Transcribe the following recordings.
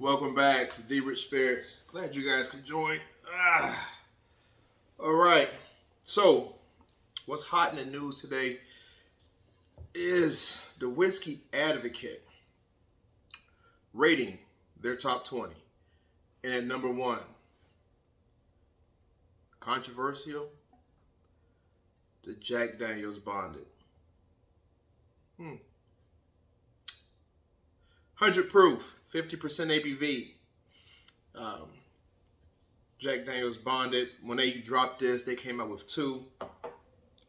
Welcome back to D Rich Spirits. Glad you guys could join. All right. So, what's hot in the news today is the Whisky Advocate rating their top 20. And at number one, controversial, the Jack Daniels Bonded. 100 proof, 50% ABV. Jack Daniels Bonded. When they dropped this, they came out with two. It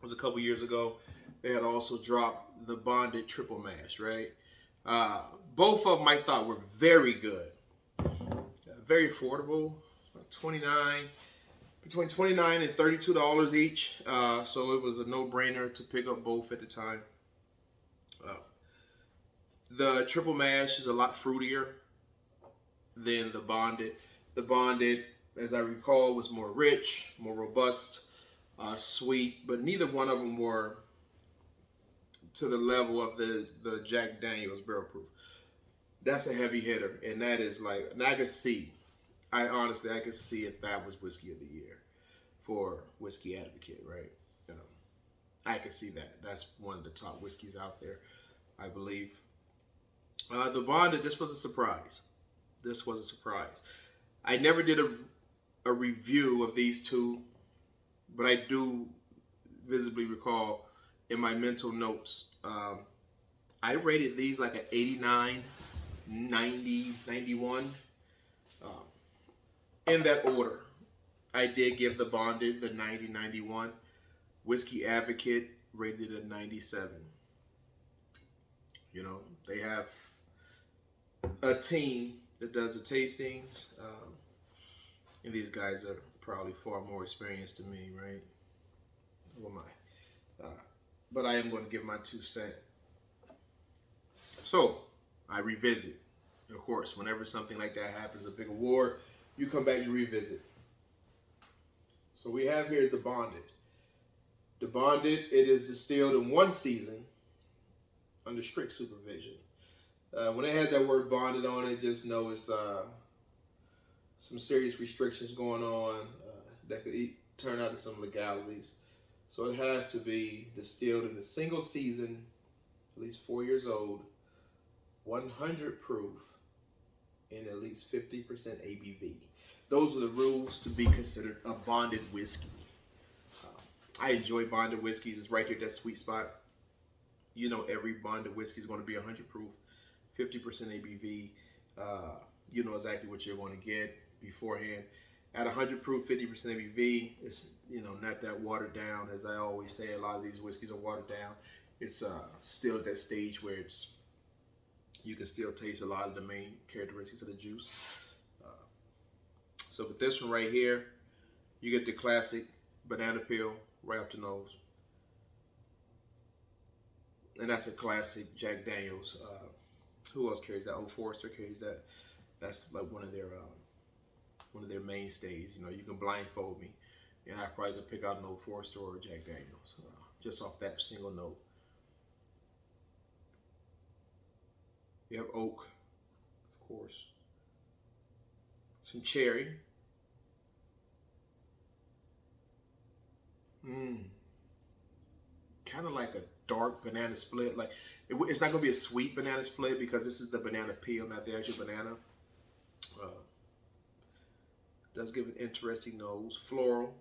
was a couple years ago. They had also dropped the Bonded Triple Mash, right? Both of them I thought were very good. Very affordable, between $29 and $32 each. So it was a no-brainer to pick up both at the time. The Triple Mash is a lot fruitier than the Bonded. The Bonded, as I recall, was more rich, more robust, sweet, but neither one of them were to the level of the Jack Daniels Barrel Proof. That's a heavy hitter, and that is like, and I could see, I could see if that was Whiskey of the Year for Whisky Advocate, right? I could see that. That's one of the top whiskeys out there, I believe. The Bonded, this was a surprise. I never did a review of these two, but I do visibly recall in my mental notes, I rated these like an 89, 90, 91. In that order. I did give the Bonded the 90, 91. Whisky Advocate rated a 97. You know, they have a team that does the tastings, and these guys are probably far more experienced than me, right? Who am I? But I am going to give my 2 cents. So, I revisit. Of course, whenever something like that happens, a big award, you come back, you revisit. So we have here is the Bonded. The Bonded, it is distilled in 1 season under strict supervision. When it has that word bonded on it, just know it's some serious restrictions going on that could turn out to some legalities. So it has to be distilled in a single season, at least 4 years old, 100 proof, and at least 50% ABV. Those are the rules to be considered a bonded whiskey. I enjoy bonded whiskeys. It's right there, that sweet spot. You know, every bonded whiskey is going to be 100 proof, 50% ABV. You know exactly what you're going to get beforehand. At 100 proof, 50% ABV, it's, you know, not that watered down. As I always say, a lot of these whiskeys are watered down. It's still at that stage where it's, you can still taste a lot of the main characteristics of the juice. So with this one right here, you get the classic banana peel right off the nose. And that's a classic Jack Daniels. Who else carries that? Old Forester carries that. That's like one of their mainstays. You know, you can blindfold me, and I probably could pick out an Old Forester or a Jack Daniels just off that single note. You have oak, of course. Some cherry. Kind of like a dark banana split. Like it's not gonna be a sweet banana split because this is the banana peel, not the actual banana. Does give an interesting nose, floral.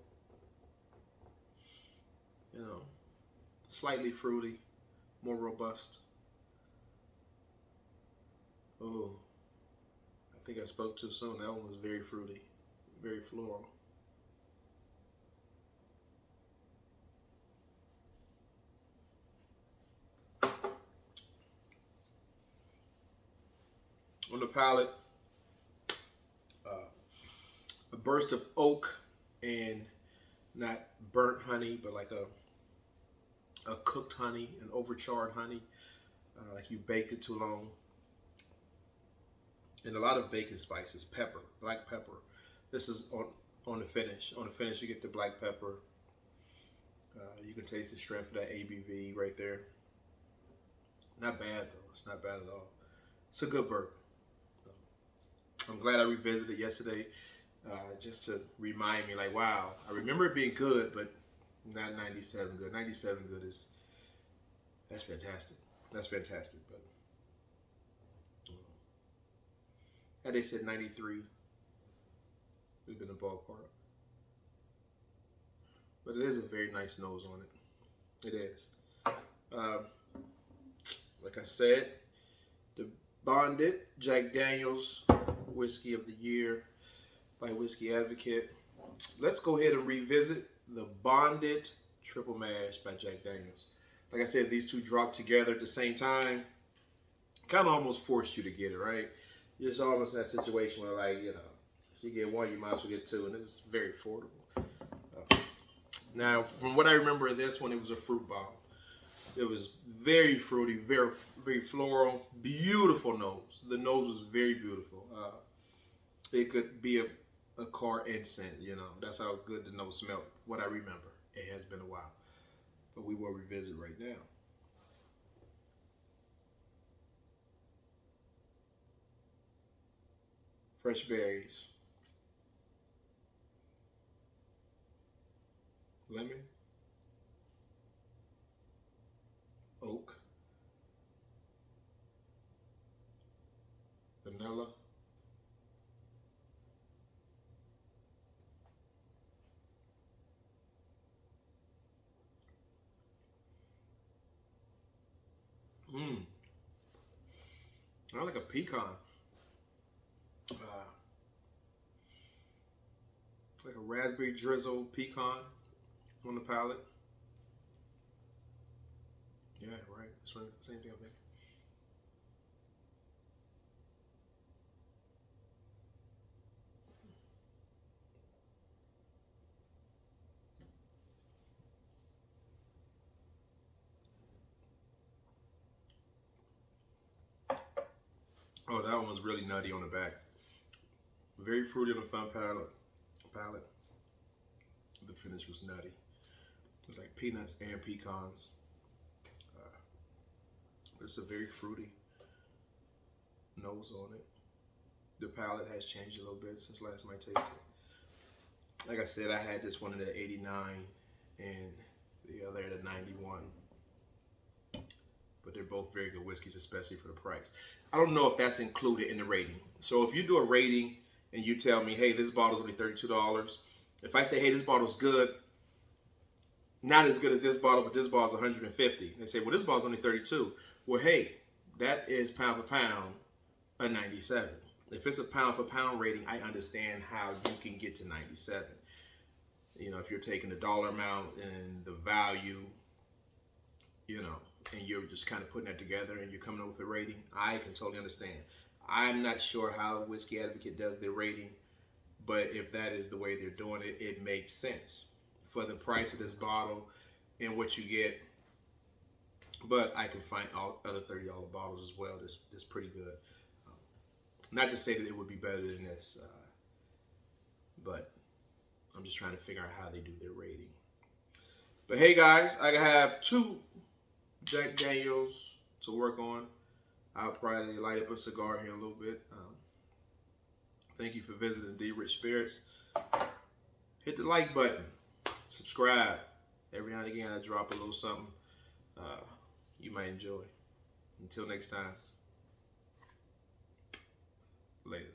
You know, slightly fruity, more robust. Oh, I think I spoke too soon. That one was very fruity, very floral. On the palate, a burst of oak and not burnt honey, but like a cooked honey, an overcharred honey, like you baked it too long. And a lot of bacon spices, pepper, black pepper. This is on the finish. On the finish, you get the black pepper. You can taste the strength of that ABV right there. Not bad though. It's not bad at all. It's a good bourbon. I'm glad I revisited yesterday, just to remind me, like, wow, I remember it being good, but not 97 good. 97 good that's fantastic. That's fantastic. But had they said 93, we've been a ballpark. But it is a very nice nose on it. It is. Like I said, the Bonded Jack Daniels Whiskey of the Year by Whisky Advocate. Let's go ahead and revisit the Bonded Triple Mash by Jack Daniels. Like I said, these two dropped together at the same time. Kind of almost forced you to get it, right? It's almost in that situation where, like, you know, if you get one, you might as well get two, and it was very affordable. Now, from what I remember of this one, it was a fruit bomb. It was very fruity, very, very floral, beautiful nose. The nose was very beautiful. It could be a car incense, you know. That's how good the nose smelled, what I remember. It has been a while. But we will revisit right now. Fresh berries. Lemon. Oak. Vanilla. I like a pecan. Like a raspberry drizzle pecan on the palate. Yeah, right. It's right. Same thing, I think. Oh, that one was really nutty on the back. Very fruity on the front palate. The finish was nutty. It's like peanuts and pecans. It's a very fruity nose on it. The palate has changed a little bit since last time I tasted it. Like I said, I had this one at 89 and the other at 91. But they're both very good whiskeys, especially for the price. I don't know if that's included in the rating. So if you do a rating and you tell me, hey, this bottle's only $32. If I say, hey, this bottle's good, not as good as this bottle, but this bottle's 150. They say, well, this bottle's only 32. Well, hey, that is pound for pound a 97. If it's a pound for pound rating, I understand how you can get to 97. You know, if you're taking the dollar amount and the value, you know, and you're just kind of putting that together and you're coming up with a rating, I can totally understand. I'm not sure how Whisky Advocate does their rating, but if that is the way they're doing it, it makes sense for the price of this bottle and what you get. But I can find all other $30 bottles as well that's pretty good. Not to say that it would be better than this, but I'm just trying to figure out how they do their rating. But hey guys, I have 2 Jack Daniels to work on. I'll probably light up a cigar here in a little bit. Thank you for visiting D Rich Spirits. Hit the like button. Subscribe. Every now and again I drop a little something you might enjoy. Until next time. Later.